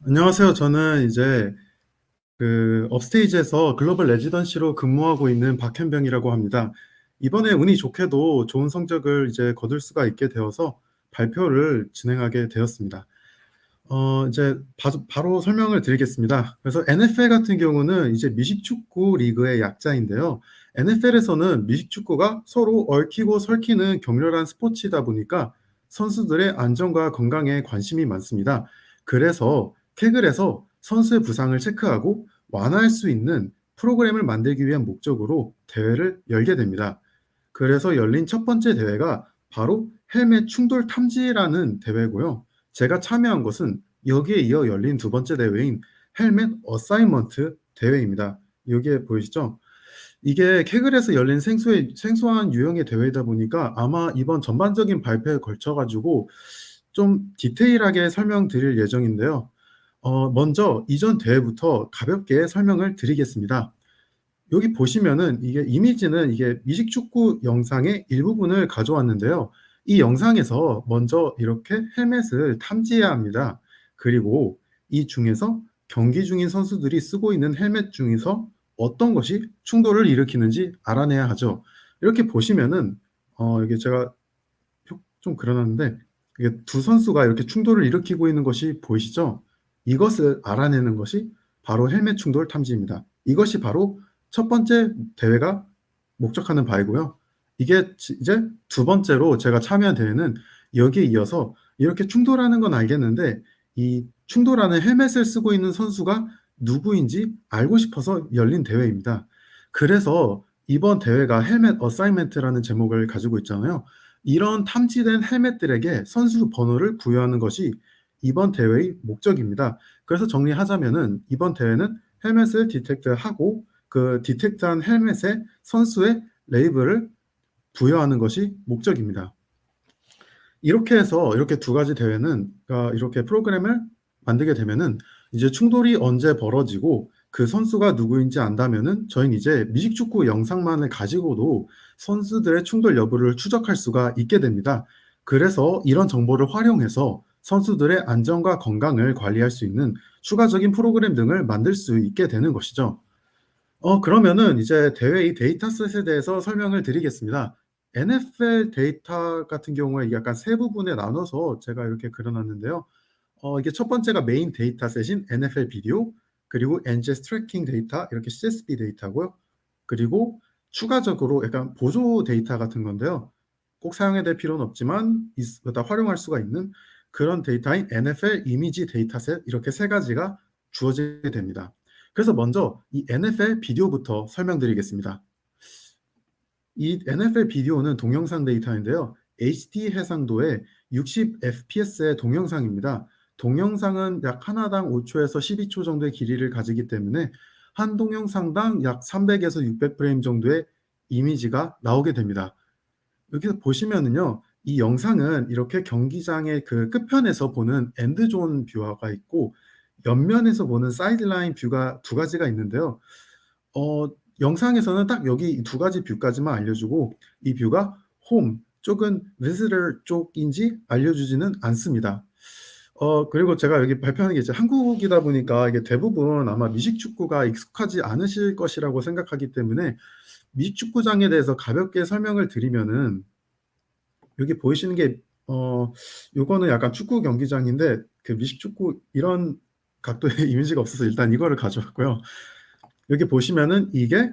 안녕하세요. 저는 이제 업스테이지에서 글로벌 레지던시로 근무하고 있는 박현병이라고 합니다. 이번에 운이 좋게도 좋은 성적을 이제 거둘 수가 있게 되어서 발표를 진행하게 되었습니다. 이제 바로 설명을 드리겠습니다. 그래서 NFL 같은 경우는 이제 미식축구 리그의 약자인데요. NFL에서는 미식축구가 서로 얽히고 설키는 격렬한 스포츠이다 보니까 선수들의 안전과 건강에 관심이 많습니다. 그래서 케글에서 선수의 부상을 체크하고 완화할 수 있는 프로그램을 만들기 위한 목적으로 대회를 열게 됩니다. 그래서 열린 첫 번째 대회가 바로 헬멧 충돌 탐지라는 대회고요. 제가 참여한 것은 여기에 이어 열린 두 번째 대회인 헬멧 어사이먼트 대회입니다. 여기에 보이시죠? 이게 케글에서 열린 생소한 유형의 대회이다 보니까 아마 이번 전반적인 발표에 걸쳐 가지고 좀 디테일하게 설명드릴 예정인데요. 먼저 이전 대회부터 가볍게 설명을 드리겠습니다. 여기 보시면은 이게 이미지는 이게 미식축구 영상의 일부분을 가져왔는데요. 이 영상에서 먼저 이렇게 헬멧을 탐지해야 합니다. 그리고 이 중에서 경기 중인 선수들이 쓰고 있는 헬멧 중에서 어떤 것이 충돌을 일으키는지 알아내야 하죠. 이렇게 보시면은 이게 제가 좀 그려 놨는데 이게 두 선수가 이렇게 충돌을 일으키고 있는 것이 보이시죠? 이것을 알아내는 것이 바로 헬멧 충돌 탐지입니다. 이것이 바로 첫 번째 대회가 목적하는 바이고요. 이게 이제 두 번째로 제가 참여한 대회는 여기에 이어서 이렇게 충돌하는 건 알겠는데 이 충돌하는 헬멧을 쓰고 있는 선수가 누구인지 알고 싶어서 열린 대회입니다. 그래서 이번 대회가 헬멧 어사이먼트라는 제목을 가지고 있잖아요. 이런 탐지된 헬멧들에게 선수 번호를 부여하는 것이 이번 대회의 목적입니다. 그래서 정리하자면은 이번 대회는 헬멧을 디텍트하고 그 디텍트한 헬멧에 선수의 레이블을 부여하는 것이 목적입니다. 이렇게 해서 이렇게 두 가지 대회는 이렇게 프로그램을 만들게 되면은 이제 충돌이 언제 벌어지고 그 선수가 누구인지 안다면은 저희는 이제 미식축구 영상만을 가지고도 선수들의 충돌 여부를 추적할 수가 있게 됩니다. 그래서 이런 정보를 활용해서 선수들의 안전과 건강을 관리할 수 있는 추가적인 프로그램 등을 만들 수 있게 되는 것이죠. 그러면은 이제 대회 이 데이터셋에 대해서 설명을 드리겠습니다. NFL 데이터 같은 경우에 약간 세 부분에 나눠서 제가 이렇게 그려 놨는데요. 이게 첫 번째가 메인 데이터셋인 NFL 비디오, 그리고 NGS 트래킹 데이터, 이렇게 CSV 데이터고요. 그리고 추가적으로 약간 보조 데이터 같은 건데요. 꼭 사용해야 될 필요는 없지만 활용할 수가 있는 그런 데이터인 NFL 이미지 데이터셋, 이렇게 세 가지가 주어지게 됩니다. 그래서 먼저 이 NFL 비디오부터 설명드리겠습니다. 이 NFL 비디오는 동영상 데이터인데요. HD 해상도의 60 fps의 동영상입니다. 동영상은 약 하나당 5초에서 12초 정도의 길이를 가지기 때문에 한 동영상당 약 300에서 600 프레임 정도의 이미지가 나오게 됩니다. 여기서 보시면은요. 이 영상은 이렇게 경기장의 그 끝편에서 보는 엔드존 뷰가 있고 옆면에서 보는 사이드라인 뷰가 두 가지가 있는데요. 어 영상에서는 딱 여기 두 가지 뷰까지만 알려주고 이 뷰가 홈 쪽은 visitor 쪽인지 알려주지는 않습니다. 그리고 제가 여기 발표하는 게 이제 한국이다 보니까 이게 대부분 아마 미식축구가 익숙하지 않으실 것이라고 생각하기 때문에 미식축구장에 대해서 가볍게 설명을 드리면은 여기 보이시는 게 요거는 약간 축구 경기장인데 그 미식축구 이런 각도의 이미지가 없어서 일단 이거를 가져왔고요. 여기 보시면은 이게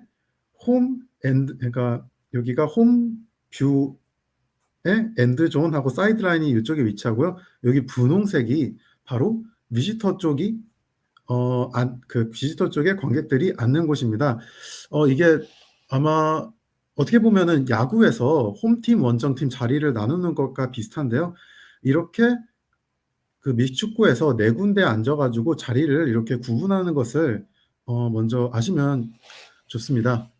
홈 엔드, 그러니까 여기가 홈 뷰의 엔드 존하고 사이드라인이 이쪽에 위치하고요. 여기 분홍색이 바로 비지터 쪽이 그 비지터 쪽에 관객들이 앉는 곳입니다. 이게 아마 어떻게 보면은 야구에서 홈팀, 원정팀 자리를 나누는 것과 비슷한데요. 이렇게 그 미식축구에서 네 군데 앉아 가지고 자리를 이렇게 구분하는 것을 먼저 아시면 좋습니다.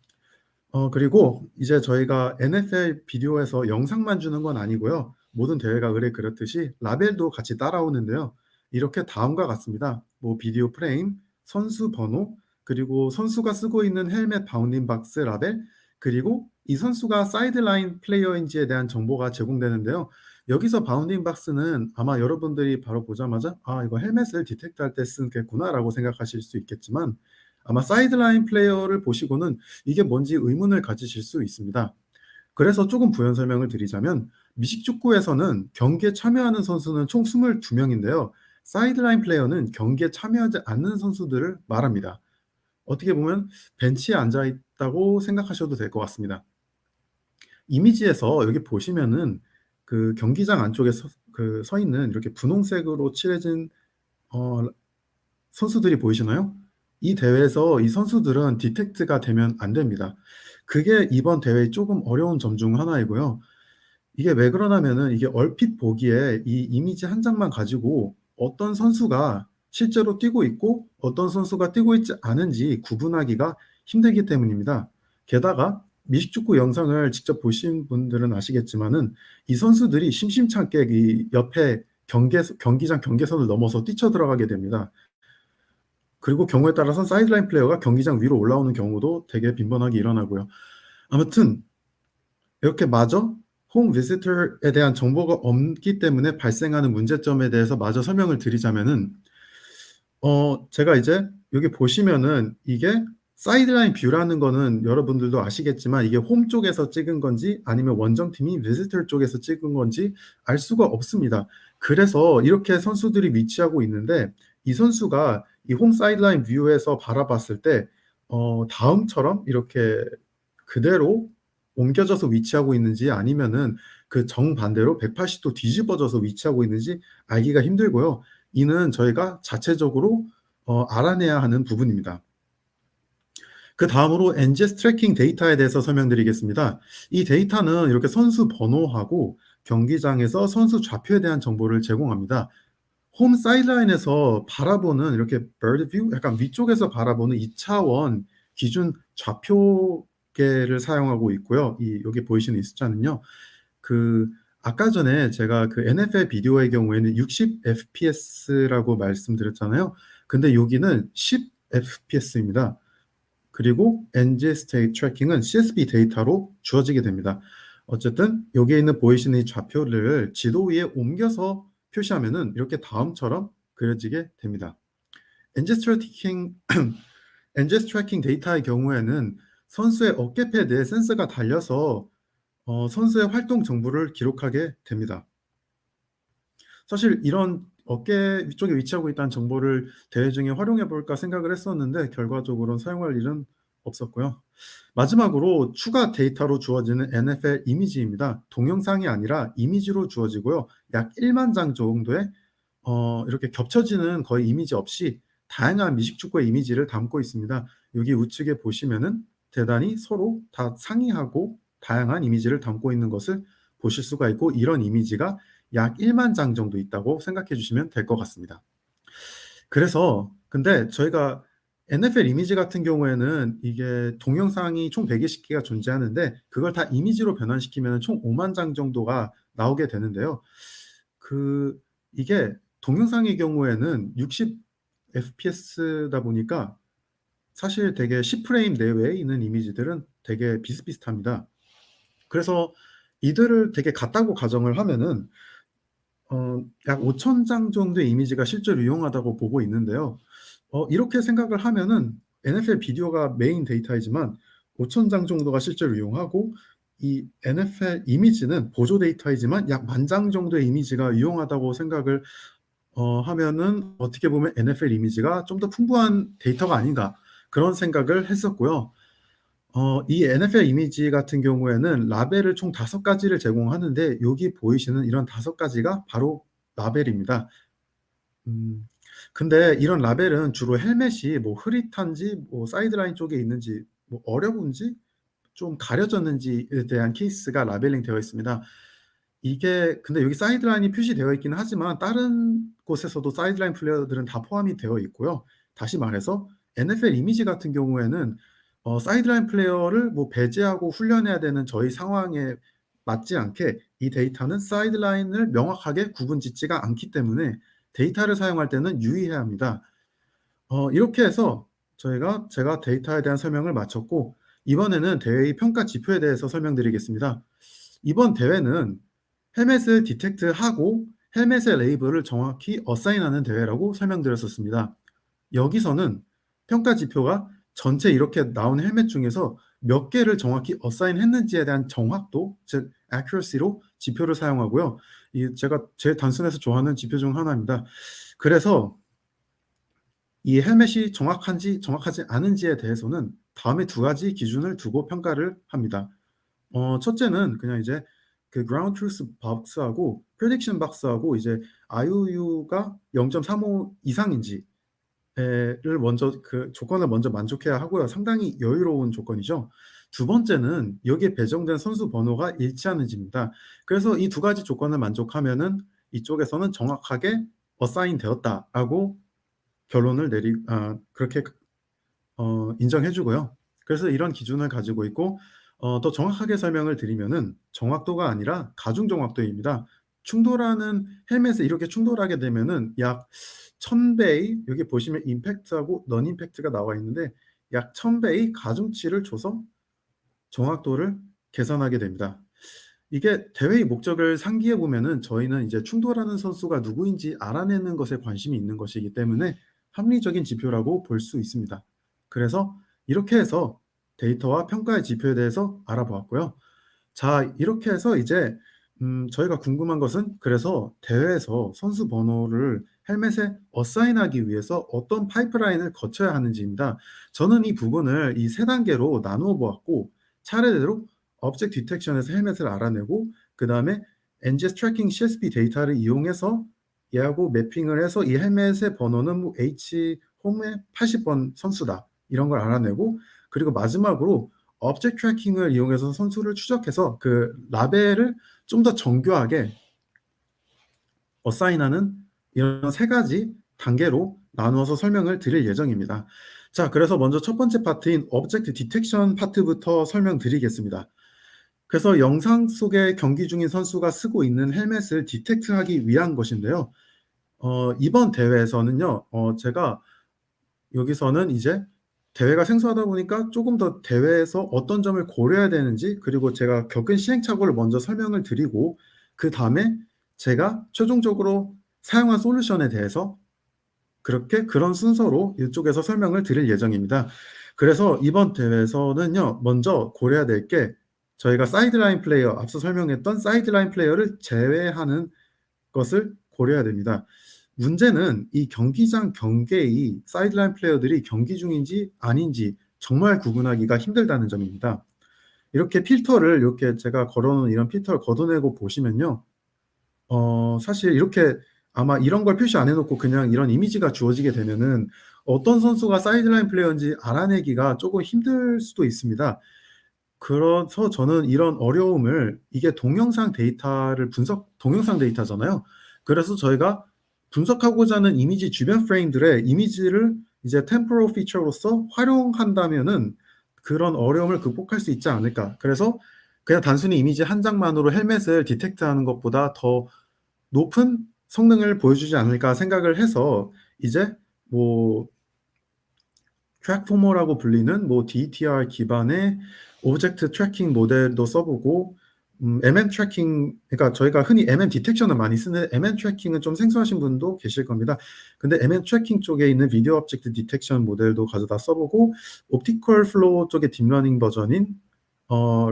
그리고 이제 저희가 NFL 비디오에서 영상만 주는 건 아니고요. 모든 대회가 의뢰 그렇듯이 라벨도 같이 따라오는데요. 이렇게 다음과 같습니다. 뭐 비디오 프레임, 선수 번호, 그리고 선수가 쓰고 있는 헬멧 바운딩 박스 라벨, 그리고 이 선수가 사이드라인 플레이어인지에 대한 정보가 제공되는데요. 여기서 바운딩 박스는 아마 여러분들이 바로 보자마자 '아 이거 헬멧을 디텍트할 때 쓰겠구나.'라고 생각하실 수 있겠지만 아마 사이드라인 플레이어를 보시고는 이게 뭔지 의문을 가지실 수 있습니다. 그래서 조금 부연 설명을 드리자면 미식축구에서는 경기에 참여하는 선수는 총 22 명인데요. 사이드라인 플레이어는 경기에 참여하지 않는 선수들을 말합니다. 어떻게 보면 벤치에 앉아 있다고 생각하셔도 될 것 같습니다. 이미지에서 여기 보시면은 그 경기장 안쪽에 서 있는 이렇게 분홍색으로 칠해진 어 선수들이 보이시나요? 이 대회에서 이 선수들은 디텍트가 되면 안 됩니다. 그게 이번 대회의 조금 어려운 점 중 하나이고요. 이게 왜 그러냐면은 이게 얼핏 보기에 이 이미지 한 장만 가지고 어떤 선수가 실제로 뛰고 있고 어떤 선수가 뛰고 있지 않은지 구분하기가 힘들기 때문입니다. 게다가 미식축구 영상을 직접 보신 분들은 아시겠지만은 이 선수들이 심심찮게 이 옆에 경기장 경계선을 넘어서 뛰쳐들어가게 됩니다. 그리고 경우에 따라서는 사이드라인 플레이어가 경기장 위로 올라오는 경우도 되게 빈번하게 일어나고요. 아무튼 이렇게 마저 홈 비지터에 대한 정보가 없기 때문에 발생하는 문제점에 대해서 마저 설명을 드리자면은 제가 이제 여기 보시면은 이게 사이드라인 뷰라는 거는 여러분들도 아시겠지만 이게 홈 쪽에서 찍은 건지 아니면 원정팀이 비지터 쪽에서 찍은 건지 알 수가 없습니다. 그래서 이렇게 선수들이 위치하고 있는데 이 선수가 이 홈 사이드라인 뷰에서 바라봤을 때 다음처럼 이렇게 그대로 옮겨져서 위치하고 있는지 아니면은 그 정반대로 180도 뒤집어져서 위치하고 있는지 알기가 힘들고요. 이는 저희가 자체적으로 알아내야 하는 부분입니다. 그다음으로 NGS 트래킹 데이터에 대해서 설명드리겠습니다. 이 데이터는 이렇게 선수 번호하고 경기장에서 선수 좌표에 대한 정보를 제공합니다. 홈 사이드라인에서 바라보는 이렇게 bird view 약간 위쪽에서 바라보는 2차원 기준 좌표계를 사용하고 있고요. 여기 보이시는 이 숫자는요. 아까 전에 제가 그 NFL 비디오의 경우에는 60 FPS라고 말씀드렸잖아요. 근데 여기는 10 FPS입니다. 그리고 NGS 트래킹은 CSV 데이터로 주어지게 됩니다. 어쨌든 여기에 있는 보이시는 이 좌표를 지도 위에 옮겨서 표시하면은 이렇게 다음처럼 그려지게 됩니다. NGS 트래킹 데이터의 경우에는 선수의 어깨 패드에 센서가 달려서 선수의 활동 정보를 기록하게 됩니다. 사실 이런 어깨 위쪽에 위치하고 있다는 정보를 대회 중에 활용해 볼까 생각을 했었는데 결과적으로는 사용할 일은 없었고요. 마지막으로 추가 데이터로 주어지는 NFL 이미지입니다. 동영상이 아니라 이미지로 주어지고요. 약 1만 장 정도의 이렇게 겹쳐지는 거의 이미지 없이 다양한 미식축구의 이미지를 담고 있습니다. 여기 우측에 보시면은 대단히 서로 다 상이하고 다양한 이미지를 담고 있는 것을 보실 수가 있고 이런 이미지가 약 1만 장 정도 있다고 생각해 주시면 될 것 같습니다. 그래서 근데 저희가 NFL 이미지 같은 경우에는 이게 동영상이 총 120개가 존재하는데 그걸 다 이미지로 변환시키면 총 5만 장 정도가 나오게 되는데요. 이게 동영상의 경우에는 60 FPS다 보니까 사실 되게 10프레임 내외에 있는 이미지들은 되게 비슷비슷합니다. 그래서 이들을 되게 같다고 가정을 하면은 약 5,000장 정도의 이미지가 실제로 유용하다고 보고 있는데요. 이렇게 생각을 하면은 NFL 비디오가 메인 데이터이지만 5,000장 정도가 실제로 유용하고 이 NFL 이미지는 보조 데이터이지만 약 10,000장 정도의 이미지가 유용하다고 생각을 하면은 어떻게 보면 NFL 이미지가 좀 더 풍부한 데이터가 아닌가 그런 생각을 했었고요. 이 NFL 이미지 같은 경우에는 라벨을 총 5가지를 제공하는데 여기 보이시는 이런 5가지가 바로 라벨입니다. 근데 이런 라벨은 주로 헬멧이 뭐 흐릿한지 뭐 사이드라인 쪽에 있는지 뭐 어려운지 좀 가려졌는지에 대한 케이스가 라벨링 되어 있습니다. 이게 근데 여기 사이드라인이 표시되어 있기는 하지만 다른 곳에서도 사이드라인 플레이어들은 다 포함이 되어 있고요. 다시 말해서 NFL 이미지 같은 경우에는 사이드라인 플레이어를 뭐 배제하고 훈련해야 되는 저희 상황에 맞지 않게 이 데이터는 사이드라인을 명확하게 구분짓지가 않기 때문에 데이터를 사용할 때는 유의해야 합니다. 이렇게 해서 제가 데이터에 대한 설명을 마쳤고 이번에는 대회의 평가 지표에 대해서 설명드리겠습니다. 이번 대회는 헬멧을 디텍트하고 헬멧의 레이블을 정확히 어사인하는 대회라고 설명드렸었습니다. 여기서는 평가 지표가 전체 이렇게 나온 헬멧 중에서 몇 개를 정확히 어사인했는지에 대한 정확도, 즉 accuracy로 지표를 사용하고요. 이 제가 제일 단순해서 좋아하는 지표 중 하나입니다. 그래서 이 헬멧이 정확한지 정확하지 않은지에 대해서는 다음에 두 가지 기준을 두고 평가를 합니다. 첫째는 그냥 이제 그 ground truth box하고 prediction box하고 이제 IOU가 0.35 이상인지 를 먼저 그 조건을 먼저 만족해야 하고요. 상당히 여유로운 조건이죠. 두 번째는 여기에 배정된 선수 번호가 일치하는지입니다. 그래서 이 두 가지 조건을 만족하면은 이쪽에서는 정확하게 어사인 되었다라고 결론을 그렇게 인정해 주고요. 그래서 이런 기준을 가지고 있고 더 정확하게 설명을 드리면은 정확도가 아니라 가중 정확도입니다. 충돌하는 헬멧에 이렇게 충돌하게 되면은 약 1000배의 여기 보시면 임팩트하고 넌 임팩트가 나와 있는데 약 1000배의 가중치를 줘서 정확도를 계산하게 됩니다. 이게 대회의 목적을 상기해 보면은 저희는 이제 충돌하는 선수가 누구인지 알아내는 것에 관심이 있는 것이기 때문에 합리적인 지표라고 볼 수 있습니다. 그래서 이렇게 해서 데이터와 평가의 지표에 대해서 알아보았고요. 자, 이렇게 해서 이제 저희가 궁금한 것은 그래서 대회에서 선수 번호를 헬멧에 어사인하기 위해서 어떤 파이프라인을 거쳐야 하는지입니다. 저는 이 부분을 이 세 단계로 나누어 보았고 차례대로 object detection에서 헬멧을 알아내고 그다음에 NGS 트래킹 CSV 데이터를 이용해서 얘하고 매핑을 해서 이 헬멧의 번호는 뭐 H 홈의 80번 선수다 이런 걸 알아내고 그리고 마지막으로 object 트래킹을 이용해서 선수를 추적해서 그 라벨을 좀 더 정교하게 어사인하는 이런 세 가지 단계로 나누어서 설명을 드릴 예정입니다. 자, 그래서 먼저 첫 번째 파트인 object detection 파트부터 설명드리겠습니다. 그래서 영상 속에 경기 중인 선수가 쓰고 있는 헬멧을 디텍트하기 위한 것인데요. 이번 대회에서는요, 제가 여기서는 이제 대회가 생소하다 보니까 조금 더 대회에서 어떤 점을 고려해야 되는지 그리고 제가 겪은 시행착오를 먼저 설명을 드리고 그 다음에 제가 최종적으로 사용한 솔루션에 대해서 그런 순서로 이쪽에서 설명을 드릴 예정입니다. 그래서 이번 대회에서는요, 먼저 고려해야 될 게 저희가 사이드라인 플레이어, 앞서 설명했던 사이드라인 플레이어를 제외하는 것을 고려해야 됩니다. 문제는 이 경기장 경계의 사이드라인 플레이어들이 경기 중인지 아닌지 정말 구분하기가 힘들다는 점입니다. 이렇게 필터를 이렇게 제가 걸어놓은 이런 필터를 걷어내고 보시면요. 사실 이렇게 아마 이런 걸 표시 안 해놓고 그냥 이런 이미지가 주어지게 되면은 어떤 선수가 사이드라인 플레이어인지 알아내기가 조금 힘들 수도 있습니다. 그래서 저는 이런 어려움을 이게 동영상 데이터잖아요. 그래서 저희가 분석하고자 하는 이미지 주변 프레임들의 이미지를 이제 템포럴 피처로서 활용한다면은 그런 어려움을 극복할 수 있지 않을까. 그래서 그냥 단순히 이미지 한 장만으로 헬멧을 디텍트하는 것보다 더 높은 성능을 보여주지 않을까 생각을 해서 이제 뭐 트랙포머라고 불리는 뭐 DTR 기반의 오브젝트 트래킹 모델도 써보고 MM 트래킹, 그러니까 저희가 흔히 MM 디텍션을 많이 쓰는 MM 트래킹은 좀 생소하신 분도 계실 겁니다. 근데 MM 트래킹 쪽에 있는 비디오 오브젝트 디텍션 모델도 가져다 써보고 옵티컬 플로우 쪽의 딥러닝 버전인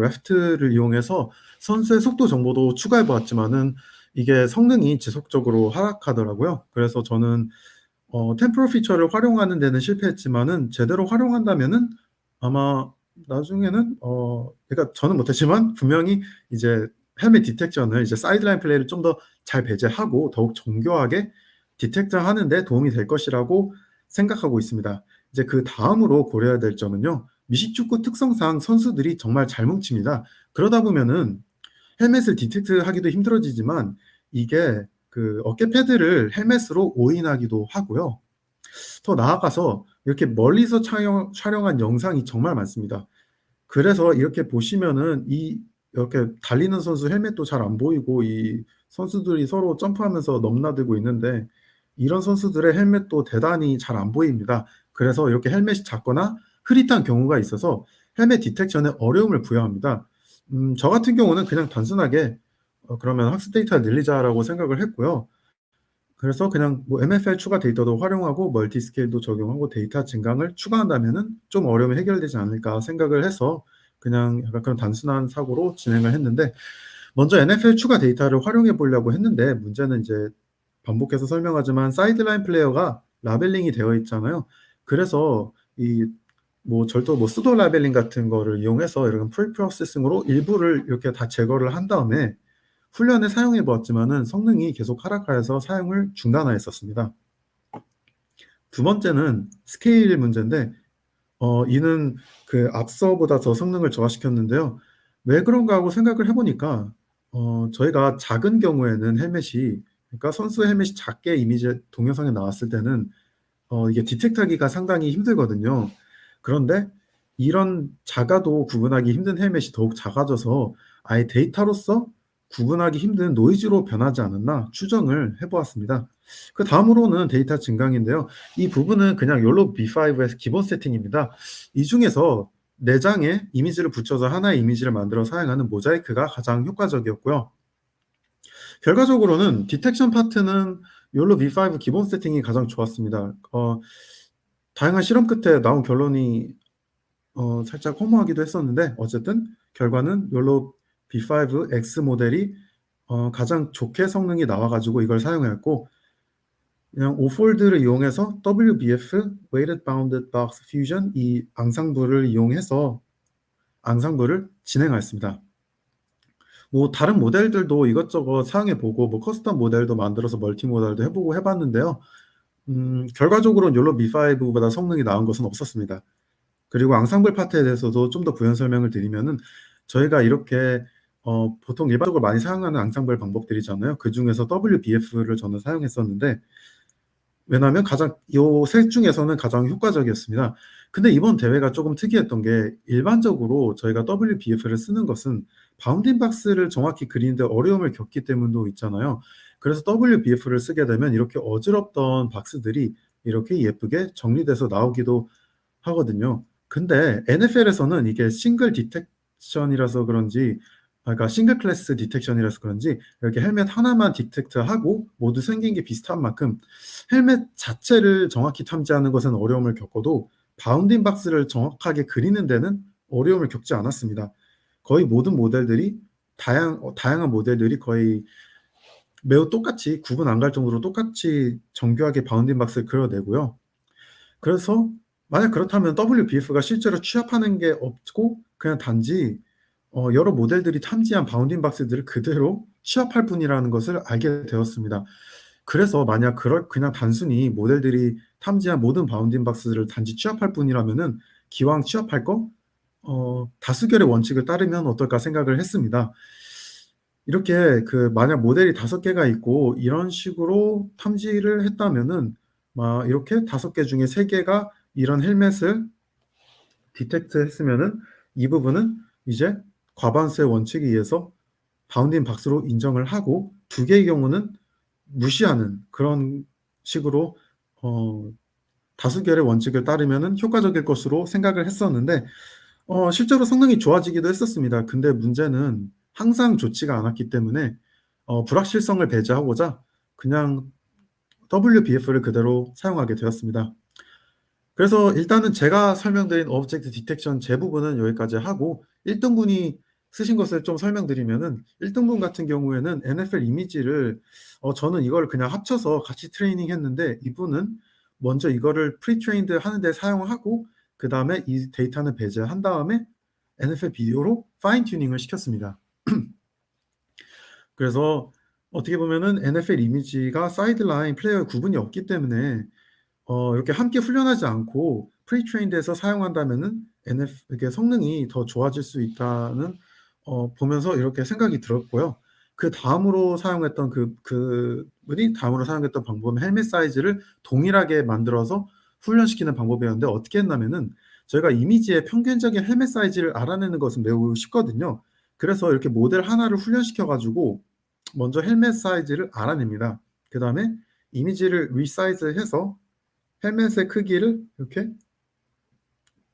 레프트를 이용해서 선수의 속도 정보도 추가해 보았지만은 이게 성능이 지속적으로 하락하더라고요. 그래서 저는 템포럴 피처를 활용하는 데는 실패했지만은 제대로 활용한다면은 아마 나중에는 그러니까 저는 못했지만 분명히 이제 헬멧 디텍션을 이제 사이드라인 플레이를 좀 더 잘 배제하고 더욱 정교하게 디텍트하는 데 도움이 될 것이라고 생각하고 있습니다. 이제 그 다음으로 고려해야 될 점은요. 미식축구 특성상 선수들이 정말 잘 뭉칩니다. 그러다 보면은 헬멧을 디텍트하기도 힘들어지지만 이게 그 어깨 패드를 헬멧으로 오인하기도 하고요. 더 나아가서 이렇게 멀리서 촬영한 영상이 정말 많습니다. 그래서 이렇게 보시면은 이렇게 달리는 선수 헬멧도 잘 안 보이고 이 선수들이 서로 점프하면서 넘나들고 있는데 이런 선수들의 헬멧도 대단히 잘 안 보입니다. 그래서 이렇게 헬멧이 작거나 흐릿한 경우가 있어서 헬멧 디텍션에 어려움을 부여합니다. 저 같은 경우는 그냥 단순하게 그러면 학습 데이터를 늘리자라고 생각을 했고요. 그래서 그냥 뭐 MFL 추가 데이터도 활용하고 멀티 스케일도 적용하고 데이터 증강을 추가한다면은 좀 어려움이 해결되지 않을까 생각을 해서 그냥 약간 그런 단순한 사고로 진행을 했는데, 먼저 NFL 추가 데이터를 활용해 보려고 했는데 문제는 이제 반복해서 설명하지만 사이드라인 플레이어가 라벨링이 되어 있잖아요. 그래서 이 뭐 절도 뭐 수도 라벨링 같은 거를 이용해서 이런 프리프로세싱으로 일부를 이렇게 다 제거를 한 다음에 훈련에 사용해 보았지만은 성능이 계속 하락하여서 사용을 중단하였었습니다. 두 번째는 스케일 문제인데, 이는 그 앞서보다 더 성능을 저하시켰는데요. 왜 그런가 하고 생각을 해 보니까 저희가 작은 경우에는 헬멧이, 그러니까 선수 헬멧이 작게 이미지 동영상에 나왔을 때는 이게 디텍트하기가 상당히 힘들거든요. 그런데 이런 작아도 구분하기 힘든 헬멧이 더욱 작아져서 아예 데이터로서 구분하기 힘든 노이즈로 변하지 않았나 추정을 해 보았습니다. 그다음으로는 데이터 증강인데요. 이 부분은 그냥 욜로 V5의 기본 세팅입니다. 이 중에서 4 장의 이미지를 붙여서 하나의 이미지를 만들어 사용하는 모자이크가 가장 효과적이었고요. 결과적으로는 디텍션 파트는 욜로 V5 기본 세팅이 가장 좋았습니다. 다양한 실험 끝에 나온 결론이 살짝 허무하기도 했었는데, 어쨌든 결과는 욜로 V5 X 모델이 가장 좋게 성능이 나와 가지고 이걸 사용했고, 그냥 5폴드를 이용해서 WBF Weighted Bounded Box Fusion 이 앙상블을 이용해서 앙상블을 진행하였습니다. 뭐 다른 모델들도 이것저것 사용해 보고 뭐 커스텀 모델도 만들어서 멀티 모델도 해 보고 해 봤는데요. 결과적으로는 욜로 V5보다 성능이 나은 것은 없었습니다. 그리고 앙상블 파트에 대해서도 좀 더 부연 설명을 드리면은, 저희가 이렇게 보통 일반적으로 많이 사용하는 앙상블 방법들이잖아요. 그중에서 WBF를 저는 사용했었는데, 왜냐하면 가장 요 셋 중에서는 가장 효과적이었습니다. 근데 이번 대회가 조금 특이했던 게, 일반적으로 저희가 WBF를 쓰는 것은 바운딩 박스를 정확히 그리는데 어려움을 겪기 때문도 있잖아요. 그래서 WBF를 쓰게 되면 이렇게 어지럽던 박스들이 이렇게 예쁘게 정리돼서 나오기도 하거든요. 근데 NFL에서는 이게 싱글 디텍션이라서 그런지, 그러니까 싱글 클래스 디텍션이라서 그런지 이렇게 헬멧 하나만 디텍트하고 모두 생긴 게 비슷한 만큼 헬멧 자체를 정확히 탐지하는 것은 어려움을 겪어도 바운딩 박스를 정확하게 그리는 데는 어려움을 겪지 않았습니다. 거의 모든 모델들이 다양한 모델들이 거의 매우 똑같이 구분 안 갈 정도로 똑같이 정교하게 바운딩 박스를 그려내고요. 그래서 만약 그렇다면 WBF가 실제로 취합하는 게 없고 그냥 단지 여러 모델들이 탐지한 바운딩 박스들을 그대로 취합할 뿐이라는 것을 알게 되었습니다. 그래서 만약 그냥 단순히 모델들이 탐지한 모든 바운딩 박스들을 단지 취합할 뿐이라면은 기왕 취합할 거 다수결의 원칙을 따르면 어떨까 생각을 했습니다. 이렇게 만약 모델이 5개가 있고 이런 식으로 탐지를 했다면은 막 이렇게 5개 중에 3개가 이런 헬멧을 디텍트했으면은 이 부분은 이제 과반수의 원칙에 의해서 바운딩 박스로 인정을 하고 2개의 경우는 무시하는 그런 식으로 다수결의 원칙을 따르면은 효과적일 것으로 생각을 했었는데, 실제로 성능이 좋아지기도 했었습니다. 근데 문제는 항상 좋지가 않았기 때문에 불확실성을 배제하고자 그냥 WBF를 그대로 사용하게 되었습니다. 그래서 일단은 제가 설명드린 오브젝트 디텍션 제 부분은 여기까지 하고, 1 등분이 쓰신 것을 좀 설명드리면은, 1 등분 같은 경우에는 NFL 이미지를 저는 이걸 그냥 합쳐서 같이 트레이닝했는데, 이분은 먼저 이거를 프리 트레인드 하는 데 사용하고 그다음에 이 데이터는 배제한 다음에 NFL 비디오로 파인 튜닝을 시켰습니다. 그래서 어떻게 보면은 NFL 이미지가 사이드라인 플레이어의 구분이 없기 때문에 이렇게 함께 훈련하지 않고 프리 트레인드에서 사용한다면은 이게 성능이 더 좋아질 수 있다는 보면서 이렇게 생각이 들었고요. 그다음으로 사용했던 그분이 다음으로 사용했던 방법은 헬멧 사이즈를 동일하게 만들어서 훈련시키는 방법이었는데, 어떻게 했냐면은 저희가 이미지의 평균적인 헬멧 사이즈를 알아내는 것은 매우 쉽거든요. 그래서 이렇게 모델 하나를 훈련시켜 가지고 먼저 헬멧 사이즈를 알아냅니다. 그다음에 이미지를 리사이즈해서 헬멧의 크기를 이렇게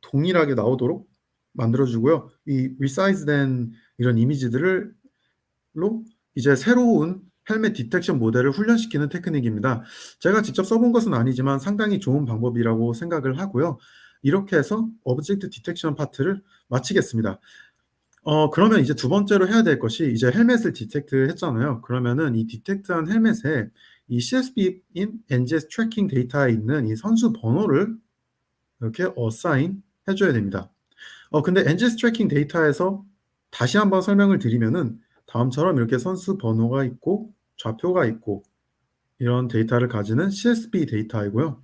동일하게 나오도록 만들어 주고요. 이 리사이즈된 이런 이미지들로 이제 새로운 헬멧 디텍션 모델을 훈련시키는 테크닉입니다. 제가 직접 써본 것은 아니지만 상당히 좋은 방법이라고 생각을 하고요. 이렇게 해서 오브젝트 디텍션 파트를 마치겠습니다. 그러면 이제 두 번째로 해야 될 것이 이제 헬멧을 디텍트 했잖아요. 그러면은 이 디텍트한 헬멧에 이 CSV인 NGS 트래킹 데이터에 있는 이 선수 번호를 이렇게 어사인 해줘야 됩니다. 근데 NGS 트래킹 데이터에서 다시 한번 설명을 드리면은 다음처럼 이렇게 선수 번호가 있고 좌표가 있고 이런 데이터를 가지는 CSV 데이터이고요.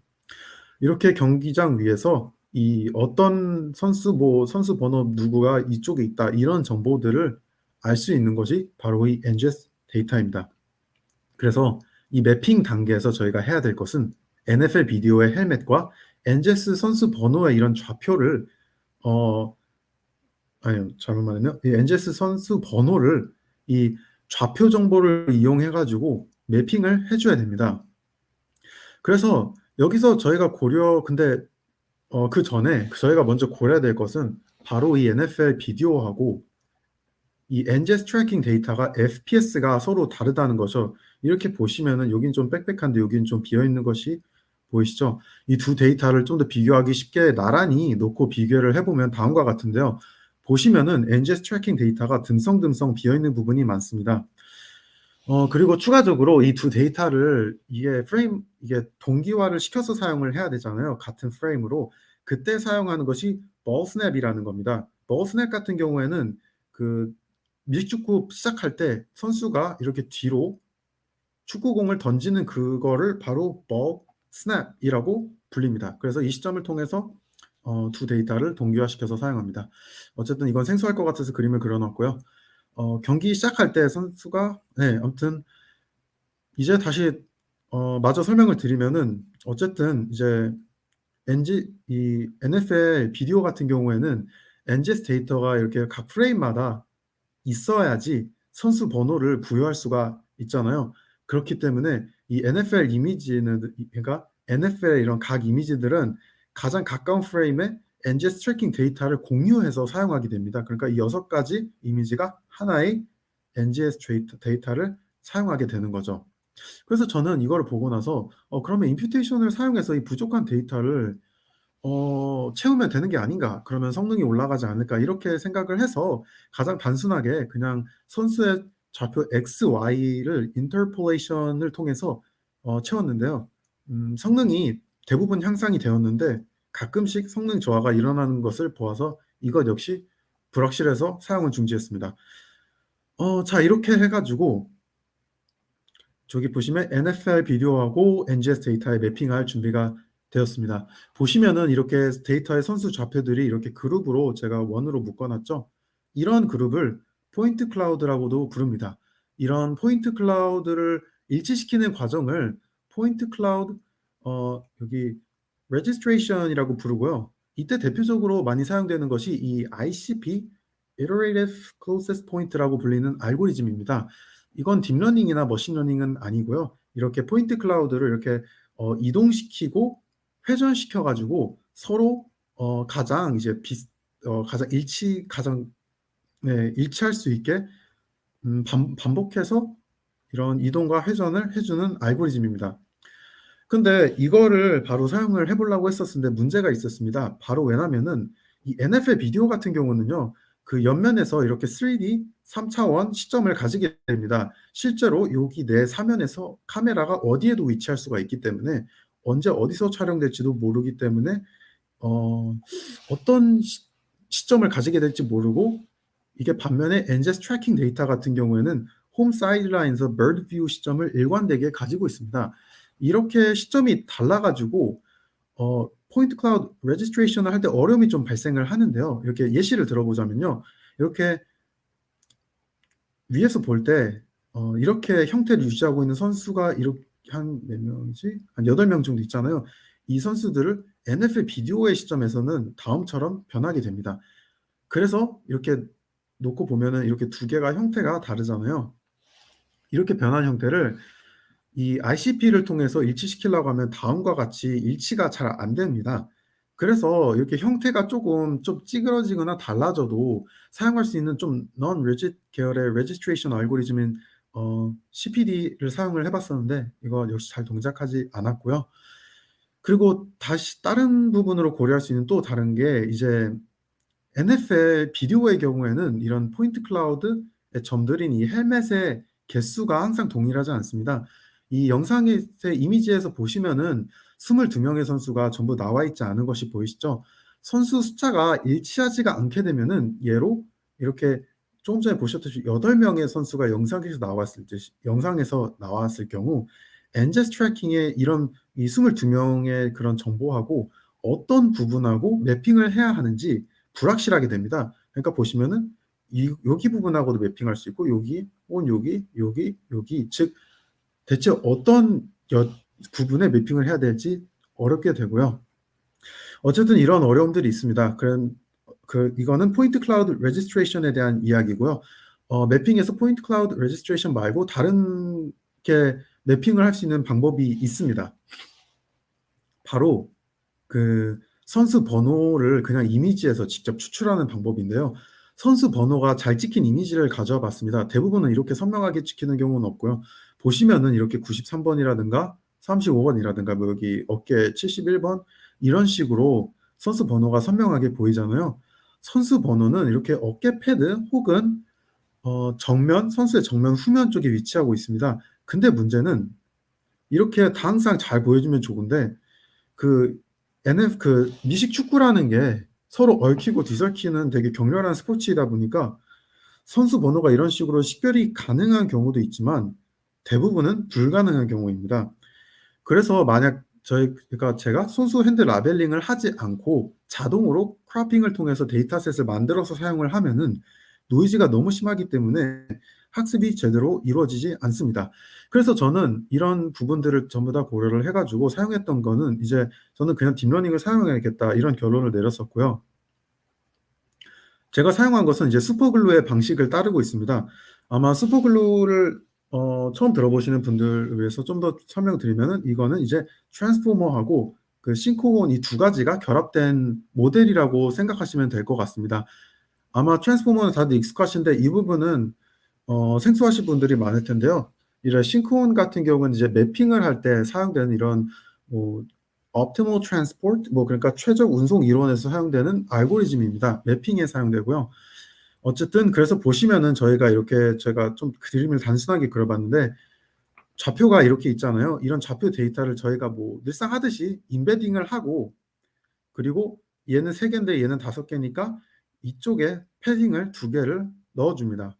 이렇게 경기장 위에서 이 어떤 선수 선수 번호 누구가 이쪽에 있다 이런 정보들을 알 수 있는 것이 바로 이 NGS 데이터입니다. 그래서 이 매핑 단계에서 저희가 해야 될 것은 NFL 비디오의 헬멧과 NGS 선수 번호의 이런 좌표를 아니요. 잘못 말했네요. 이 NGS 선수 번호를 이 좌표 정보를 이용해 가지고 매핑을 해 줘야 됩니다. 그래서 여기서 저희가 근데 그전에 저희가 먼저 고려해야 될 것은 바로 이 NFL 비디오하고 이 NGS 트래킹 데이터가 FPS가 서로 다르다는 거죠. 이렇게 보시면은 여긴 좀 빽빽한데 여긴 좀 비어 있는 것이 보이시죠? 이 두 데이터를 좀 더 비교하기 쉽게 나란히 놓고 비교를 해 보면 다음과 같은데요. 보시면은 NGS 트래킹 데이터가 듬성듬성 비어 있는 부분이 많습니다. 그리고 추가적으로 이 두 데이터를 이게 동기화를 시켜서 사용을 해야 되잖아요, 같은 프레임으로. 그때 사용하는 것이 ball snap이라는 겁니다. ball snap 같은 경우에는 그 밀축구 시작할 때 선수가 이렇게 뒤로 축구공을 던지는 그거를 바로 ball snap이라고 불립니다. 그래서 이 시점을 통해서 두 데이터를 동기화시켜서 사용합니다. 어쨌든 이건 생소할 것 같아서 그림을 그려 놨고요. 경기 시작할 때 선수가 아무튼 이제 다시 마저 설명을 드리면은 어쨌든 이제 이 NFL 비디오 같은 경우에는 NGS 데이터가 이렇게 각 프레임마다 있어야지 선수 번호를 부여할 수가 있잖아요. 그렇기 때문에 이 NFL 이미지는 그러니까 NFL의 이런 각 이미지들은 가장 가까운 프레임에 NGS 트래킹 데이터를 공유해서 사용하게 됩니다. 그러니까 이 6가지 이미지가 하나의 NGS 데이터를 사용하게 되는 거죠. 그래서 저는 이거를 보고 나서 그러면 임퓨테이션을 사용해서 이 부족한 데이터를 채우면 되는 게 아닌가. 그러면 성능이 올라가지 않을까. 이렇게 생각을 해서 가장 단순하게 그냥 선수의 좌표 X, Y를 인터폴레이션을 통해서 채웠는데요. 성능이 대부분 향상이 되었는데 가끔씩 성능 저하가 일어나는 것을 보아서 이것 역시 불확실해서 사용을 중지했습니다. 자, 이렇게 해 가지고 저기 보시면 NFL 비디오하고 NGS 데이터에 매핑할 준비가 되었습니다. 보시면은 이렇게 데이터의 선수 좌표들이 이렇게 그룹으로 제가 원으로 묶어 놨죠. 이런 그룹을 포인트 클라우드라고도 부릅니다. 이런 포인트 클라우드를 일치시키는 과정을 포인트 클라우드 여기 레지스트레이션이라고 부르고요. 이때 대표적으로 많이 사용되는 것이 이 ICP Iterative Closest Point라고 불리는 알고리즘입니다. 이건 딥러닝이나 머신러닝은 아니고요. 이렇게 포인트 클라우드를 이렇게 이동시키고 회전시켜 가지고 서로 가장 이제 가장 일치할 수 있게 반복해서 이런 이동과 회전을 해 주는 알고리즘입니다. 근데 이거를 바로 사용을 해 보려고 했었는데 문제가 있었습니다. 바로 왜냐면은 이 NFL 비디오 같은 경우는요. 그 옆면에서 이렇게 3D 3차원 시점을 가지게 됩니다. 실제로 여기 내 사면에서 카메라가 어디에도 위치할 수가 있기 때문에 언제 어디서 촬영될지도 모르기 때문에 어떤 시점을 가지게 될지 모르고 이게 반면에 NGS 트래킹 데이터 같은 경우에는 홈 사이드라인에서 bird view 시점을 일관되게 가지고 있습니다. 이렇게 시점이 달라 가지고 포인트 클라우드 레지스트레이션을 할 때 어려움이 좀 발생을 하는데요. 이렇게 예시를 들어보자면요. 이렇게 위에서 볼 때 이렇게 형태를 유지하고 있는 선수가 이렇게 한 몇 명이지? 한 8명 정도 있잖아요. 이 선수들을 NFL 비디오의 시점에서는 다음처럼 변하게 됩니다. 그래서 이렇게 놓고 보면은 이렇게 두 개가 형태가 다르잖아요. 이렇게 변한 형태를 이 ICP를 통해서 일치시키려고 하면 다음과 같이 일치가 잘 안 됩니다. 그래서 이렇게 형태가 조금 좀 찌그러지거나 달라져도 사용할 수 있는 좀 non-rigid 계열의 registration 알고리즘인 CPD를 사용을 해 봤었는데 이거 역시 잘 동작하지 않았고요. 그리고 다시 다른 부분으로 고려할 수 있는 또 다른 게 이제 NFL 비디오의 경우에는 이런 포인트 클라우드의 점들인 이 헬멧의 개수가 항상 동일하지 않습니다. 이 영상의 이미지에서 보시면은 22 명의 선수가 전부 나와 있지 않은 것이 보이시죠? 선수 숫자가 일치하지가 않게 되면은 예로 이렇게 조금 전에 보셨듯이 8 명의 선수가 영상에서 나왔을 경우 엔제스 트래킹에 이런 이 22 명의 그런 정보하고 어떤 부분하고 매핑을 해야 하는지 불확실하게 됩니다. 그러니까 보시면은 이 여기 부분하고도 매핑할 수 있고 여기 혹은 여기 즉 대체 어떤 부분에 매핑을 해야 될지 어렵게 되고요. 어쨌든 이런 어려움들이 있습니다. 이거는 포인트 클라우드 레지스트레이션에 대한 이야기고요. 매핑에서 포인트 클라우드 레지스트레이션 말고 다른 게 매핑을 할 수 있는 방법이 있습니다. 바로 그 선수 번호를 그냥 이미지에서 직접 추출하는 방법인데요. 선수 번호가 잘 찍힌 이미지를 가져와 봤습니다. 대부분은 이렇게 선명하게 찍히는 경우는 없고요. 보시면은 이렇게 93번이라든가 35번이라든가 뭐 여기 어깨 71번 이런 식으로 선수 번호가 선명하게 보이잖아요. 선수 번호는 이렇게 어깨 패드 혹은 선수의 정면 후면 쪽에 위치하고 있습니다. 근데 문제는 이렇게 다 항상 잘 보여주면 좋은데 그 미식 축구라는 게 서로 얽히고 뒤섞이는 되게 격렬한 스포츠이다 보니까 선수 번호가 이런 식으로 식별이 가능한 경우도 있지만 대부분은 불가능한 경우입니다. 그래서 만약 그러니까 제가 선수 핸드 라벨링을 하지 않고 자동으로 크로핑을 통해서 데이터셋을 만들어서 사용을 하면은 노이즈가 너무 심하기 때문에 학습이 제대로 이루어지지 않습니다. 그래서 저는 이런 부분들을 전부 다 고려를 해 가지고 사용했던 거는 이제 저는 그냥 딥러닝을 사용해야겠다 이런 결론을 내렸었고요. 제가 사용한 것은 이제 슈퍼글루의 방식을 따르고 있습니다. 아마 슈퍼글루를 처음 들어보시는 분들을 위해서 좀 더 설명드리면은 이거는 이제 트랜스포머하고 그 싱크혼 이 두 가지가 결합된 모델이라고 생각하시면 될 것 같습니다. 아마 트랜스포머는 다들 익숙하신데 이 부분은 생소하신 분들이 많을 텐데요. 이런 싱크혼 같은 경우는 이제 매핑을 할 때 사용되는 이런 뭐 optimal transport 그러니까 최적 운송 이론에서 사용되는 알고리즘입니다. 매핑에 사용되고요. 어쨌든 그래서 보시면은 제가 좀 그림을 단순하게 그려 봤는데 좌표가 이렇게 있잖아요. 이런 좌표 데이터를 저희가 뭐 늘상 하듯이 임베딩을 하고 그리고 얘는 3개인데 얘는 5개니까 이쪽에 패딩을 2개를 넣어 줍니다.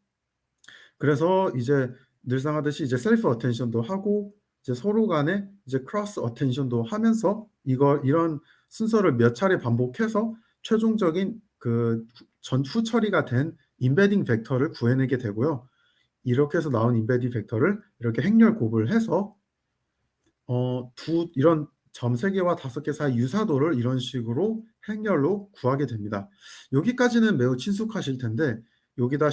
그래서 이제 늘상 하듯이 이제 셀프 어텐션도 하고 이제 서로 간에 이제 크로스 어텐션도 하면서 이런 순서를 몇 차례 반복해서 최종적인 그 후 처리가 된 임베딩 벡터를 구해내게 되고요. 이렇게 해서 나온 임베딩 벡터를 이렇게 행렬 곱을 해서 이런 점 3개와 5개 사이 유사도를 이런 식으로 행렬로 구하게 됩니다. 여기까지는 매우 친숙하실 텐데 여기다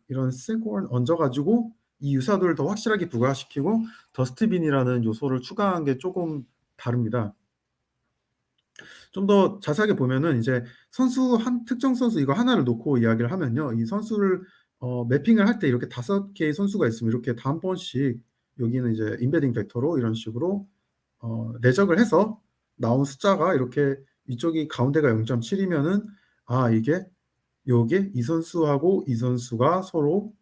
이런 싱크혼을 얹어 가지고 이 유사도를 더 확실하게 부과시키고 더스트빈이라는 요소를 추가한 게 조금 다릅니다. 좀 더 자세하게 보면은 이제 특정 선수 이거 하나를 놓고 이야기를 하면요. 이 선수를 매핑을 할 때 이렇게 5개의 선수가 있으면 이렇게 다 한 번씩 여기는 이제 임베딩 벡터로 이런 식으로 내적을 해서 나온 숫자가 이렇게 이쪽이 가운데가 0.7이면은 이게 요게 이 선수하고 이 선수가 서로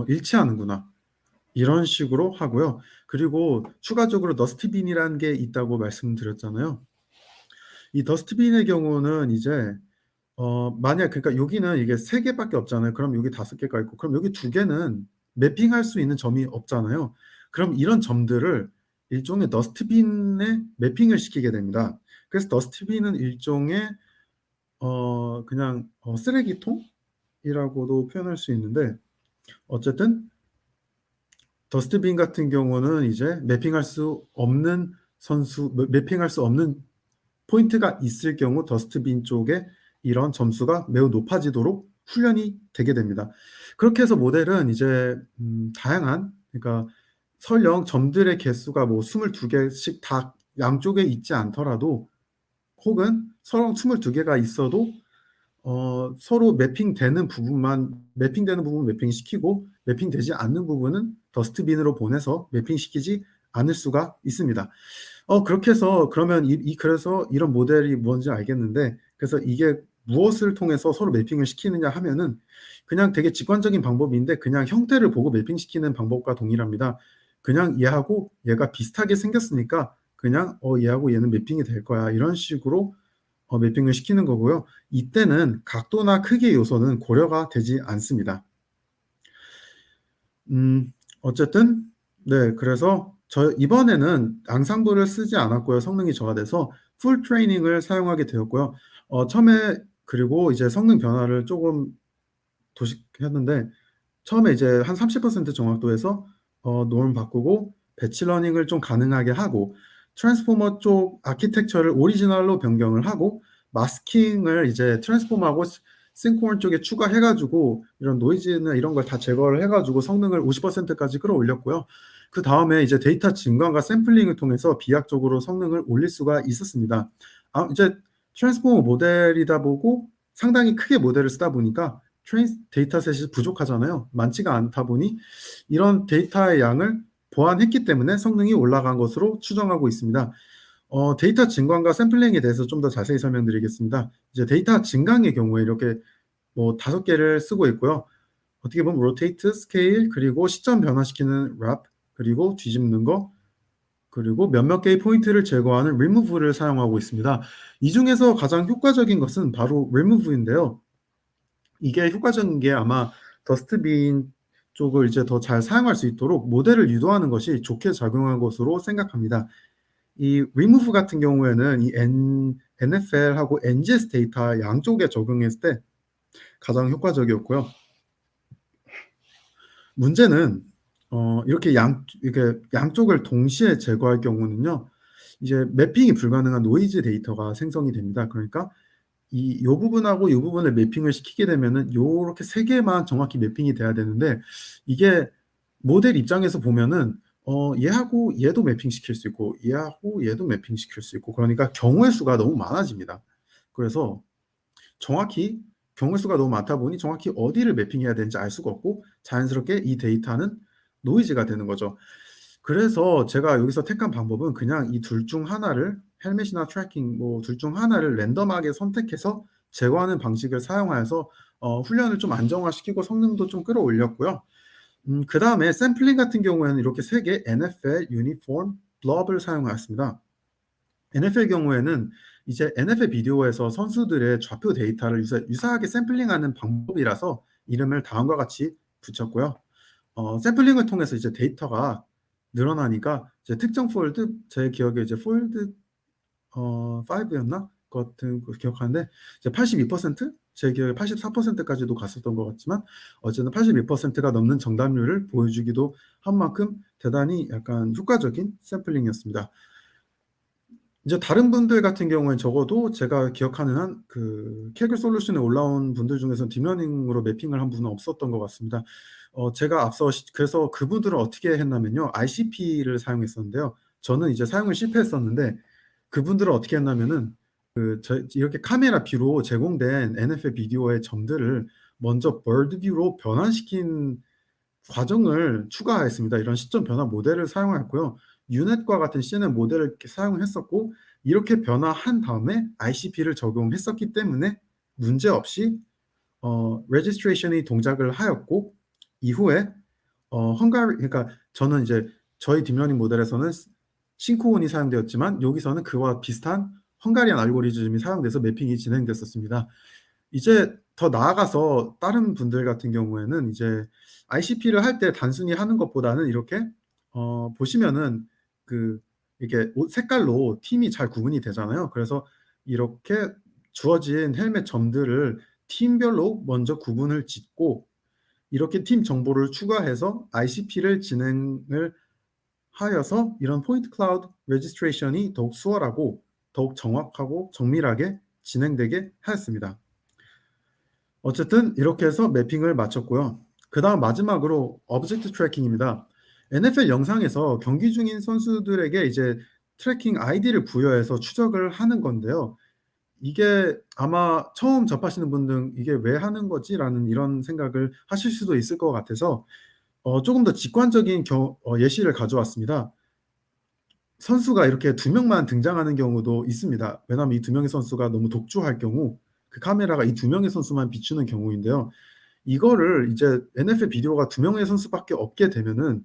일치하는구나. 이런 식으로 하고요. 그리고 추가적으로 더스트빈이라는 게 있다고 말씀드렸잖아요. 이 더스트빈의 경우는 이제 만약 그러니까 여기는 이게 3개밖에 없잖아요. 그럼 여기 5개가 있고 그럼 여기 2개는 매핑할 수 있는 점이 없잖아요. 그럼 이런 점들을 일종의 더스트빈에 매핑을 시키게 됩니다. 그래서 더스트빈은 일종의 그냥 쓰레기통이라고도 표현할 수 있는데 어쨌든 더스트빈 같은 경우는 이제 매핑할 수 없는 포인트가 있을 경우 더스트빈 쪽에 이런 점수가 매우 높아지도록 훈련이 되게 됩니다. 그렇게 해서 모델은 이제 다양한 그러니까 설령 점들의 개수가 뭐 22개씩 다 양쪽에 있지 않더라도 혹은 설령 22개가 있어도 서로 매핑되는 부분 매핑시키고 매핑되지 않는 부분은 더스트빈으로 보내서 매핑시키지 않을 수가 있습니다. 그렇게 해서 그러면 그래서 이런 모델이 뭔지 알겠는데, 그래서 이게 무엇을 통해서 서로 매핑을 시키느냐 하면은 그냥 되게 직관적인 방법인데 그냥 형태를 보고 매핑시키는 방법과 동일합니다. 그냥 얘하고 얘가 비슷하게 생겼으니까 그냥 얘하고 얘는 매핑이 될 거야, 이런 식으로 매핑을 시키는 거고요. 이때는 각도나 크기 요소는 고려가 되지 않습니다. 어쨌든 네, 그래서 이번에는 앙상블을 쓰지 않았고요. 성능이 저하돼서 풀 트레이닝을 사용하게 되었고요. 처음에 그리고 이제 성능 변화를 조금 도식했는데, 처음에 이제 한 30% 정확도에서 노름 바꾸고 배치 러닝을 좀 가능하게 하고 트랜스포머 쪽 아키텍처를 오리지널로 변경을 하고 마스킹을 이제 트랜스포머하고 싱크홀 쪽에 추가해가지고 이런 노이즈나 이런 걸 다 제거를 해가지고 성능을 50%까지 끌어올렸고요. 그 다음에 이제 데이터 증강과 샘플링을 통해서 비약적으로 성능을 올릴 수가 있었습니다. 이제 트랜스포머 모델이다 보고 상당히 크게 모델을 쓰다 보니까 데이터셋이 부족하잖아요. 많지가 않다 보니 이런 데이터의 양을 보완했기 때문에 성능이 올라간 것으로 추정하고 있습니다. 데이터 증강과 샘플링에 대해서 좀 더 자세히 설명드리겠습니다. 이제 데이터 증강의 경우에 이렇게 뭐 5개를 쓰고 있고요. 어떻게 보면 로테이트, 스케일, 그리고 시점 변화시키는 랩, 그리고 뒤집는 거, 그리고 몇몇 개의 포인트를 제거하는 remove를 사용하고 있습니다. 이 중에서 가장 효과적인 것은 바로 remove인데요. 이게 효과적인 게 아마 더스트빈 쪽을 이제 더 잘 사용할 수 있도록 모델을 유도하는 것이 좋게 작용한 것으로 생각합니다. 이 remove 같은 경우에는 이 NFL하고 NGS 데이터 양쪽에 적용했을 때 가장 효과적이었고요. 문제는 이렇게 양쪽을 동시에 제거할 경우는요, 이제 매핑이 불가능한 노이즈 데이터가 생성이 됩니다. 그러니까 이 부분하고 이 부분을 매핑을 시키게 되면은 요렇게 세 개만 정확히 매핑이 돼야 되는데, 이게 모델 입장에서 보면은 얘하고 얘도 매핑시킬 수 있고 얘하고 얘도 매핑시킬 수 있고, 그러니까 경우의 수가 너무 많아집니다. 그래서 정확히 경우의 수가 너무 많다 보니 정확히 어디를 매핑해야 되는지 알 수가 없고 자연스럽게 이 데이터는 노이즈가 되는 거죠. 그래서 제가 여기서 택한 방법은 그냥 이 둘 중 하나를, 헬멧이나 트래킹 뭐 둘 중 하나를 랜덤하게 선택해서 제거하는 방식을 사용하여서 훈련을 좀 안정화시키고 성능도 좀 끌어올렸고요. 그 다음에 샘플링 같은 경우에는 이렇게 3개 NFL, 유니폼, 블럽을 사용하였습니다. NFL 경우에는 이제 NFL 비디오에서 선수들의 좌표 데이터를 유사하게 샘플링하는 방법이라서 이름을 다음과 같이 붙였고요. 샘플링을 통해서 이제 데이터가 늘어나니까 이제 특정 폴드, 제 기억에 이제 폴드 5였나? 같은 거 기억하는데 이제 82%? 제 기억에 84%까지도 갔었던 것 같지만 어쨌든 82%가 넘는 정답률을 보여주기도 한 만큼 대단히 약간 효과적인 샘플링이었습니다. 이제 다른 분들 같은 경우에 적어도 제가 기억하는 한 그 캐글 솔루션에 올라온 분들 중에서는 딥러닝으로 매핑을 한 분은 없었던 것 같습니다. 제가 앞서 그래서 그분들은 어떻게 했냐면요, ICP를 사용했었는데요. 저는 이제 사용을 실패했었는데 그분들은 어떻게 했냐면은 이렇게 카메라 뷰로 제공된 NFL 비디오의 점들을 먼저 bird view로 변환시킨 과정을 추가했습니다. 이런 시점 변화 모델을 사용했고요. 유넷과 같은 CNN 모델을 사용했었고, 이렇게 변화한 다음에 ICP를 적용했었기 때문에 문제없이 registration이 동작을 하였고, 이후에 그러니까 저는 이제 저희 딥러닝 모델에서는 싱크온이 사용되었지만 여기서는 그와 비슷한 헝가리안 알고리즘이 사용돼서 매핑이 진행됐었습니다. 이제 더 나아가서 다른 분들 같은 경우에는 이제 ICP를 할 때 단순히 하는 것보다는 이렇게 보시면은 이게 옷 색깔로 팀이 잘 구분이 되잖아요. 그래서 이렇게 주어진 헬멧 점들을 팀별로 먼저 구분을 짓고 이렇게 팀 정보를 추가해서 ICP를 진행을 하여서 이런 포인트 클라우드 레지스트레이션이 더욱 수월하고 더욱 정확하고 정밀하게 진행되게 하였습니다. 어쨌든 이렇게 해서 매핑을 마쳤고요. 그 다음 마지막으로 오브젝트 트래킹입니다. NFL 영상에서 경기 중인 선수들에게 이제 트래킹 아이디를 부여해서 추적을 하는 건데요. 이게 아마 처음 접하시는 분들은 '이게 왜 하는 거지?'라는 이런 생각을 하실 수도 있을 것 같아서 조금 더 직관적인 예시를 가져왔습니다. 선수가 이렇게 두 명만 등장하는 경우도 있습니다. 왜냐하면 이 두 명의 선수가 너무 독주할 경우 그 카메라가 이 두 명의 선수만 비추는 경우인데요. 이거를 이제 NFL 비디오가 두 명의 선수밖에 없게 되면은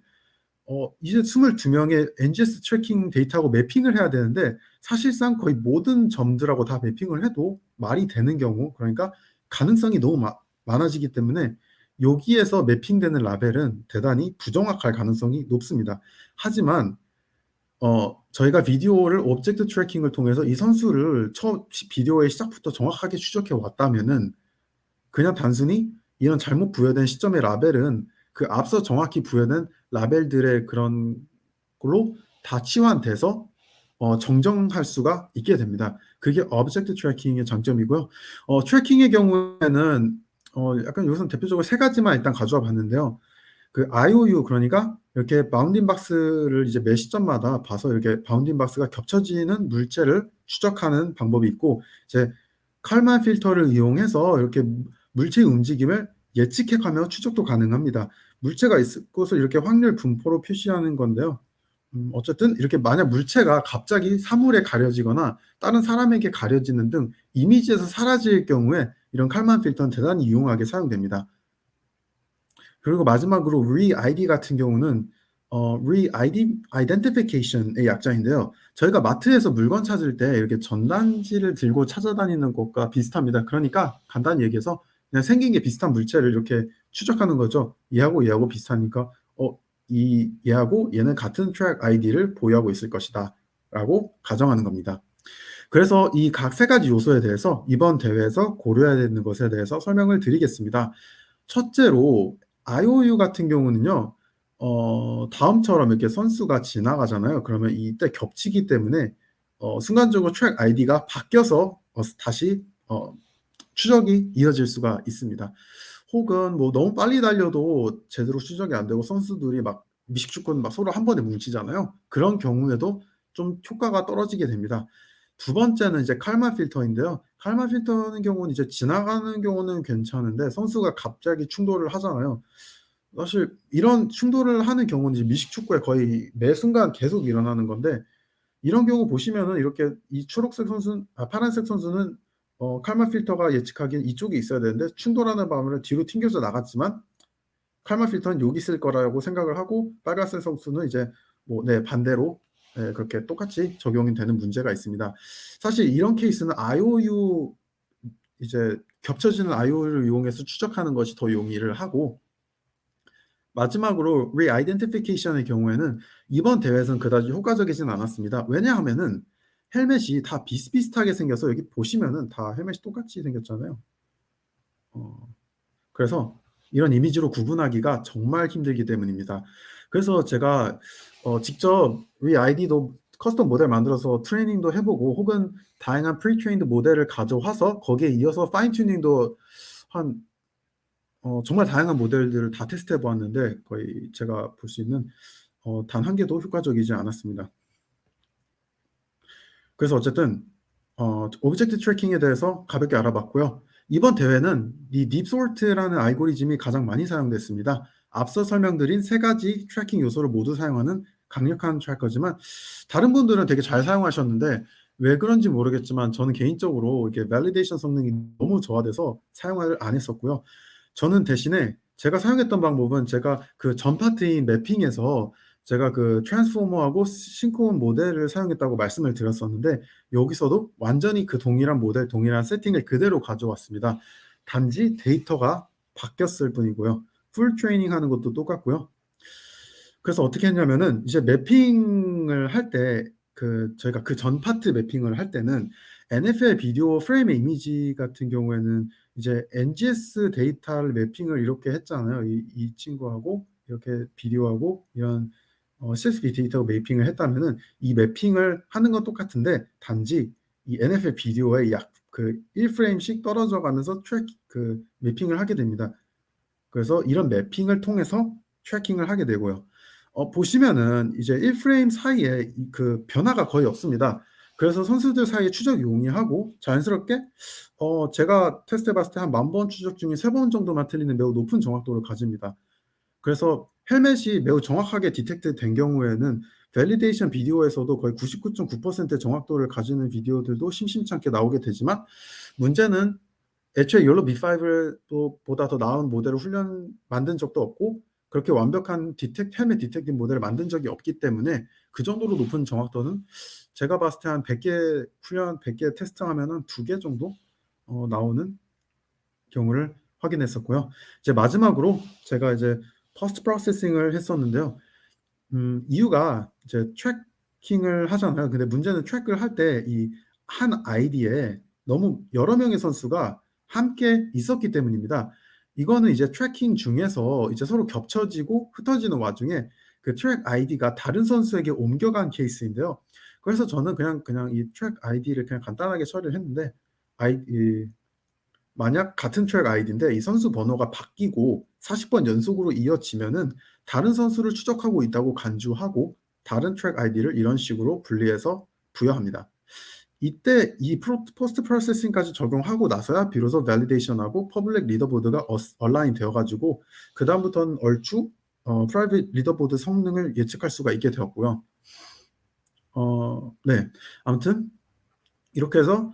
이제 22 명의 NGS 트래킹 데이터하고 매핑을 해야 되는데 사실상 거의 모든 점들하고 다 매핑을 해도 말이 되는 경우, 그러니까 가능성이 너무 많아지기 때문에 여기에서 매핑되는 라벨은 대단히 부정확할 가능성이 높습니다. 하지만 저희가 비디오를 오브젝트 트래킹을 통해서 이 선수를 비디오의 시작부터 정확하게 추적해 왔다면은 그냥 단순히 이런 잘못 부여된 시점의 라벨은 그 앞서 정확히 부여된 라벨들의 그런 걸로 다 치환돼서 정정할 수가 있게 됩니다. 그게 오브젝트 트래킹의 장점이고요. 트래킹의 경우에는 약간 여기서는 대표적으로 세 가지만 일단 가져와 봤는데요. 그 IOU, 그러니까 이렇게 바운딩 박스를 이제 매 시점마다 봐서 이렇게 바운딩 박스가 겹쳐지는 물체를 추적하는 방법이 있고, 이제 칼만 필터를 이용해서 이렇게 물체의 움직임을 예측해 가며 추적도 가능합니다. 물체가 있을 곳을 이렇게 확률 분포로 표시하는 건데요. 어쨌든 이렇게 만약 물체가 갑자기 사물에 가려지거나 다른 사람에게 가려지는 등 이미지에서 사라질 경우에 이런 칼만 필터는 대단히 유용하게 사용됩니다. 그리고 마지막으로 re-ID 같은 경우는 re-ID identification의 약자인데요. 저희가 마트에서 물건 찾을 때 이렇게 전단지를 들고 찾아다니는 것과 비슷합니다. 그러니까 간단히 얘기해서 그냥 생긴 게 비슷한 물체를 이렇게 추적하는 거죠. 얘하고 비슷하니까 이 얘하고 얘는 같은 트랙 아이디를 보유하고 있을 것이다라고 가정하는 겁니다. 그래서 이 각 세 가지 요소에 대해서 이번 대회에서 고려해야 되는 것에 대해서 설명을 드리겠습니다. 첫째로 IOU 같은 경우는요. 다음처럼 이렇게 선수가 지나가잖아요. 그러면 이때 겹치기 때문에 순간적으로 트랙 아이디가 바뀌어서 다시 추적이 이어질 수가 있습니다. 혹은 뭐 너무 빨리 달려도 제대로 추적이 안 되고 선수들이 막 미식축구는 막 서로 한 번에 뭉치잖아요. 그런 경우에도 좀 효과가 떨어지게 됩니다. 두 번째는 이제 칼만 필터인데요. 칼만 필터는 경우는 이제 지나가는 경우는 괜찮은데 선수가 갑자기 충돌을 하잖아요. 사실 이런 충돌을 하는 경우는 이제 미식축구에 거의 매 순간 계속 일어나는 건데, 이런 경우 보시면은 이렇게 이 파란색 선수는 칼만 필터가 예측하기엔 이쪽에 있어야 되는데 충돌하는 바람에 뒤로 튕겨져 나갔지만 칼만 필터는 여기 있을 거라고 생각을 하고, 빨간색 선수는 이제 반대로 그렇게 똑같이 적용이 되는 문제가 있습니다. 사실 이런 케이스는 IOU, 이제 겹쳐지는 IOU를 이용해서 추적하는 것이 더 용이를 하고, 마지막으로 re-identification의 경우에는 이번 대회에서는 그다지 효과적이진 않았습니다. 왜냐하면은 헬멧이 다 비슷비슷하게 생겨서 여기 보시면은 다 헬멧이 똑같이 생겼잖아요. 그래서 이런 이미지로 구분하기가 정말 힘들기 때문입니다. 그래서 제가 직접 re-ID도 커스텀 모델 만들어서 트레이닝도 해보고, 혹은 다양한 프리-트레인드 모델을 가져와서 거기에 이어서 파인 튜닝도 한 정말 다양한 모델들을 다 테스트해 보았는데 거의 제가 볼 수 있는 단 한 개도 효과적이지 않았습니다. 그래서 어쨌든 오브젝트 트래킹에 대해서 가볍게 알아봤고요. 이번 대회는 이 딥소트라는 알고리즘이 가장 많이 사용됐습니다. 앞서 설명드린 세 가지 트래킹 요소를 모두 사용하는 강력한 트래커지만 다른 분들은 되게 잘 사용하셨는데 왜 그런지 모르겠지만 저는 개인적으로 이게 밸리데이션 성능이 너무 저하돼서 사용을 안 했었고요. 저는 대신에 제가 사용했던 방법은 제가 그 전 파트인 매핑에서 제가 그 트랜스포머하고 싱크온 모델을 사용했다고 말씀을 드렸었는데, 여기서도 완전히 그 동일한 모델, 동일한 세팅을 그대로 가져왔습니다. 단지 데이터가 바뀌었을 뿐이고요. 풀 트레이닝 하는 것도 똑같고요. 그래서 어떻게 했냐면은 이제 매핑을 할 때 저희가 그 전 파트 매핑을 할 때는 NFL 비디오 프레임의 이미지 같은 경우에는 이제 NGS 데이터를 매핑을 이렇게 했잖아요. 이 친구하고 이렇게 비디오하고 이런 CSV 데이터 매핑을 했다면은 이 매핑을 하는 건 똑같은데 단지 이 NFL 비디오에 약 그 1프레임씩 떨어져 가면서 매핑을 하게 됩니다. 그래서 이런 매핑을 통해서 트래킹을 하게 되고요. 보시면은 이제 1프레임 사이에 그 변화가 거의 없습니다. 그래서 선수들 사이에 추적 용이하고 자연스럽게 제가 테스트해 봤을 때 한 10,000번 추적 중에 3번 정도만 틀리는 매우 높은 정확도를 가집니다. 그래서 헬멧이 매우 정확하게 디텍트 된 경우에는 밸리데이션 비디오에서도 거의 99.9%의 정확도를 가지는 비디오들도 심심찮게 나오게 되지만, 문제는 애초에 욜로 B5를 또 보다 더 나은 모델을 만든 적도 없고 그렇게 완벽한 헬멧 디텍팅 모델을 만든 적이 없기 때문에 그 정도로 높은 정확도는 제가 봤을 때 한 100개 훈련 100개 테스트하면은 2개 정도 나오는 경우를 확인했었고요. 이제 마지막으로 제가 이제 포스트 프로세싱을 했었는데요. 이유가 이제 트래킹을 하잖아요. 근데 문제는 트랙을 할 때 이 한 아이디에 너무 여러 명의 선수가 함께 있었기 때문입니다. 이거는 이제 트래킹 중에서 이제 서로 겹쳐지고 흩어지는 와중에 그 트랙 아이디가 다른 선수에게 옮겨간 케이스인데요. 그래서 저는 그냥 이 트랙 아이디를 그냥 간단하게 처리를 했는데, 이 만약 같은 트랙 아이디인데 이 선수 번호가 바뀌고 40번 연속으로 이어지면은 다른 선수를 추적하고 있다고 간주하고 다른 트랙 아이디를 이런 식으로 분리해서 부여합니다. 이때 이 포스트 프로세싱까지 적용하고 나서야 비로소 밸리데이션하고 퍼블릭 리더보드가 얼라인 되어 가지고 그다음부터는 얼추 프라이빗 리더보드 성능을 예측할 수가 있게 되었고요. 네. 아무튼 이렇게 해서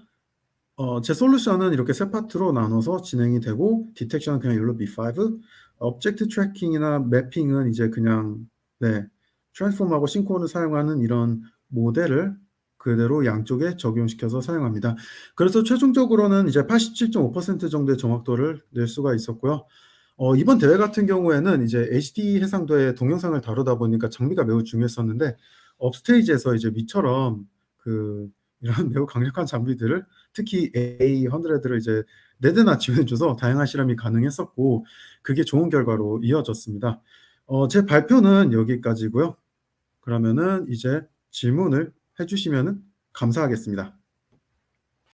제 솔루션은 이렇게 세 파트로 나눠서 진행이 되고, 디텍션은 그냥 욜로 B5, object 트래킹이나 매핑은 이제 그냥 트랜스폼하고 싱크론을 사용하는 이런 모델을 그대로 양쪽에 적용시켜서 사용합니다. 그래서 최종적으로는 이제 87.5% 정도의 정확도를 낼 수가 있었고요. 이번 대회 같은 경우에는 이제 HD 해상도의 동영상을 다루다 보니까 장비가 매우 중요했었는데, 업스테이지에서 이제 위처럼 이런 매우 강력한 장비들을, 특히 A100를 이제 4대나 지원해줘서 다양한 실험이 가능했었고, 그게 좋은 결과로 이어졌습니다. 제 발표는 여기까지고요. 그러면은 이제 질문을 해주시면은 감사하겠습니다.